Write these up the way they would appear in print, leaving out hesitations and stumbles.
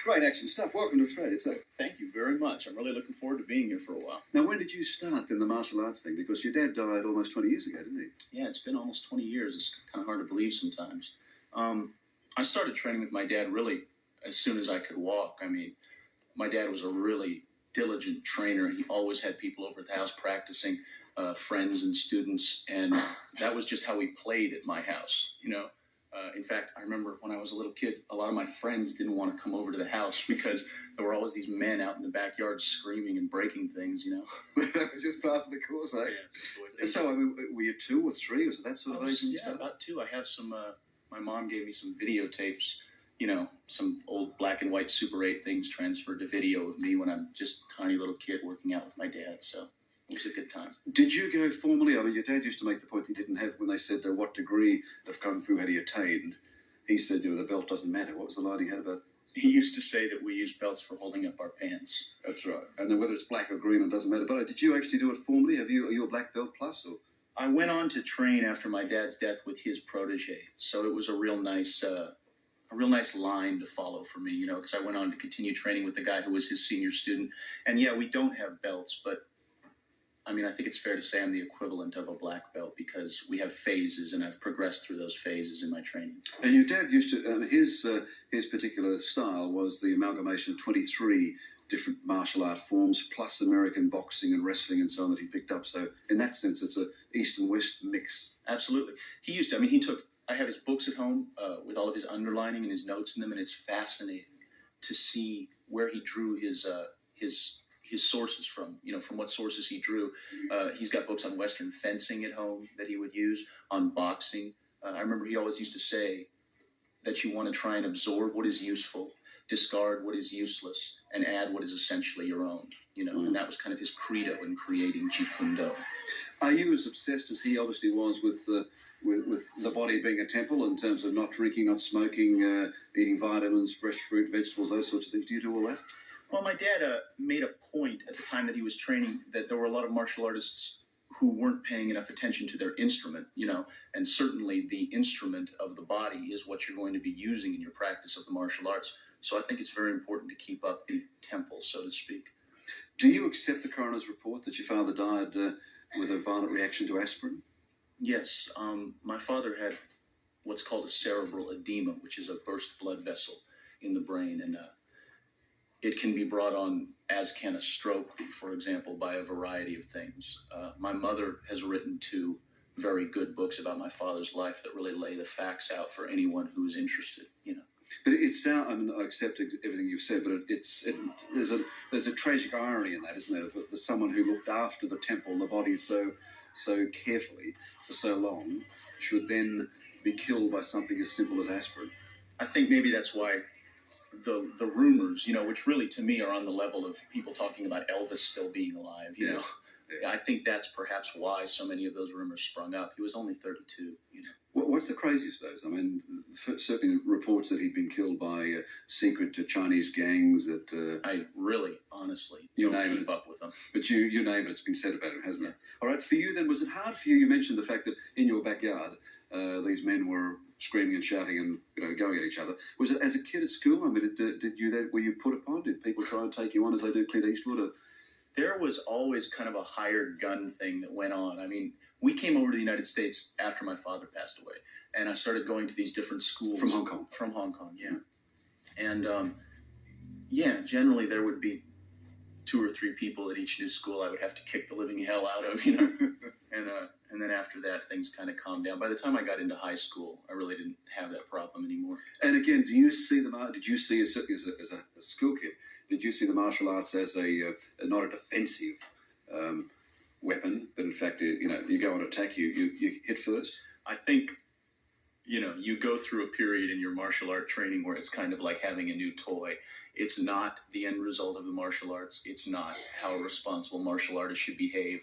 great action stuff. Welcome to Australia. So, Thank you very much. I'm really looking forward to being here for a while. now, when did you start then the martial arts thing? Because your dad died almost 20 years ago, didn't he? Yeah, it's been almost 20 years. It's kind of hard to believe sometimes. I started training with my dad really as soon as I could walk. I mean, my dad was a really diligent trainer. He always had people over at the house practicing, friends and students, and that was just how we played at my house, you know. In fact, I remember when I was a little kid, a lot of my friends didn't want to come over to the house because there were always these men out in the backyard screaming and breaking things, you know. That was just part of the course, eh? Yeah, just the way things So, I mean, were you 2 or 3? Was it that sort of age? when you yeah, started? about 2. I have some. My mom gave me some videotapes. You know, some old black and white Super 8 things transferred to video of me when I'm just a tiny little kid working out with my dad. So it was a good time. Did you go formally? I mean, your dad used to make the point he didn't have, when they said, what degree of Kung Fu had he attained? He said, the belt doesn't matter. What was the line he had about? He used to say that we use belts for holding up our pants. That's right. And then whether it's black or green, it doesn't matter. But did you actually do it formally? Are you a black belt plus? Or? I went on to train after my dad's death with his protege. So it was a real nice line to follow for me, you know, because I went on to continue training with the guy who was his senior student. And yeah, we don't have belts, but I mean, I think it's fair to say I'm the equivalent of a black belt because we have phases, and I've progressed through those phases in my training. And your dad used to, his particular style was the amalgamation of 23 different martial art forms, plus American boxing and wrestling and so on that he picked up. So in that sense, it's a East and West mix. Absolutely. I have his books at home with all of his underlining and his notes in them, and it's fascinating to see where he drew his sources from, you know, from what sources he drew. He's got books on Western fencing at home that he would use, on boxing. I remember he always used to say that you want to try and absorb what is useful, discard what is useless, and add what is essentially your own, you know, and that was kind of his credo in creating Jeet Kune Do. Are you as obsessed as he obviously was with the body being a temple in terms of not drinking, not smoking, eating vitamins, fresh fruit, vegetables, those sorts of things? Do you do all that? Well, my dad made a point at the time that he was training that there were a lot of martial artists who weren't paying enough attention to their instrument, you know, and certainly the instrument of the body is what you're going to be using in your practice of the martial arts. So I think it's very important to keep up the tempo, so to speak. Do you accept the coroner's report that your father died with a violent reaction to aspirin? Yes. My father had what's called a cerebral edema, which is a burst blood vessel in the brain, and it can be brought on, as can a stroke, for example, by a variety of things. My mother has written 2 very good books about my father's life that really lay the facts out for anyone who is interested, you know. But I mean, I accept everything you've said, but there's a tragic irony in that, isn't there? That someone who looked after the temple, the body so carefully for so long, should then be killed by something as simple as aspirin. I think maybe that's why the rumors, you know, which really to me are on the level of people talking about Elvis still being alive, you know. Yeah. I think that's perhaps why so many of those rumors sprung up. He was only 32, you know. What's the craziest of those? I mean, certainly reports that he'd been killed by secret Chinese gangs that... I really, honestly, you don't name keep it. up with them. But you name it, it's been said about him, hasn't it? All right, for you then, was it hard for you? You mentioned the fact that in your backyard, these men were screaming and shouting and, you know, going at each other. Was it as a kid at school? I mean, were you put upon? Did people try and take you on as they do Clint Eastwood? Or? There was always kind of a hired gun thing that went on. I mean, we came over to the United States after my father passed away, and I started going to these different schools. From Hong Kong? From Hong Kong, yeah. And, generally there would be 2 or 3 people at each new school I would have to kick the living hell out of, you know. And then after that, things kind of calmed down. By the time I got into high school, I really didn't have that problem anymore. And again, did you see as a school kid, did you see the martial arts as not a defensive weapon, but in fact, you know, you go and attack, you hit first? I think, you know, you go through a period in your martial art training where it's kind of like having a new toy. It's not the end result of the martial arts. It's not how a responsible martial artist should behave.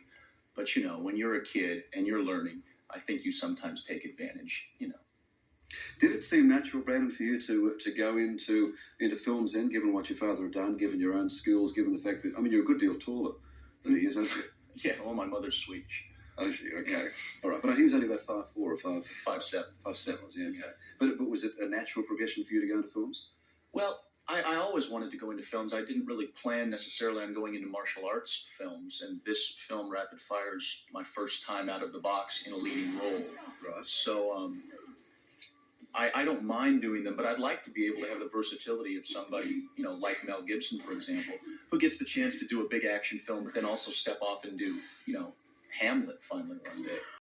But, you know, when you're a kid and you're learning, I think you sometimes take advantage, you know. Did it seem natural, Brandon, for you to go into films then, given what your father had done, given your own skills, given the fact that, I mean, you're a good deal taller than he is, aren't you? Yeah, well, my mother's sweet. Oh, is she? Okay. Yeah. All right. But he was only about 5'4" or 5'7". 5'7". 5'7", was he? Okay. But was it a natural progression for you to go into films? Well, I always wanted to go into films. I didn't really plan necessarily on going into martial arts films, and this film, Rapid Fire, is my first time out of the box in a leading role. Right. So I don't mind doing them, but I'd like to be able to have the versatility of somebody, like Mel Gibson, for example, who gets the chance to do a big action film, but then also step off and do, Hamlet finally one day.